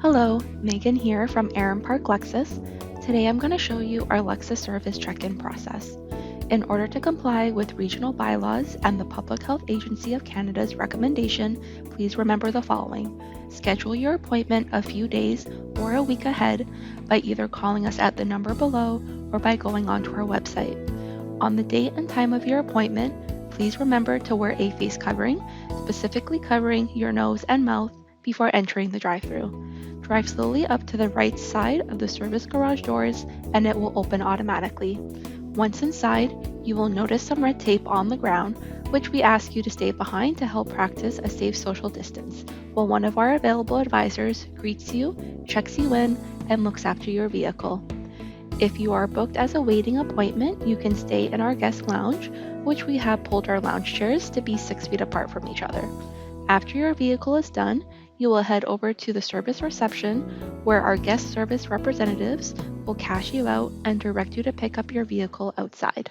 Hello, Megan here from Erin Park Lexus. Today I'm going to show you our Lexus service check-in process. In order to comply with regional bylaws and the Public Health Agency of Canada's recommendation, please remember the following. Schedule your appointment a few days or a week ahead by either calling us at the number below or by going onto our website. On the date and time of your appointment, please remember to wear a face covering, specifically covering your nose and mouth before entering the drive-thru. Drive slowly up to the right side of the service garage doors and it will open automatically. Once inside, you will notice some red tape on the ground, which we ask you to stay behind to help practice a safe social distance, while one of our available advisors greets you, checks you in, and looks after your vehicle. If you are booked as a waiting appointment, you can stay in our guest lounge, which we have pulled our lounge chairs to be 6 feet apart from each other. After your vehicle is done, you will head over to the service reception where our guest service representatives will cash you out and direct you to pick up your vehicle outside.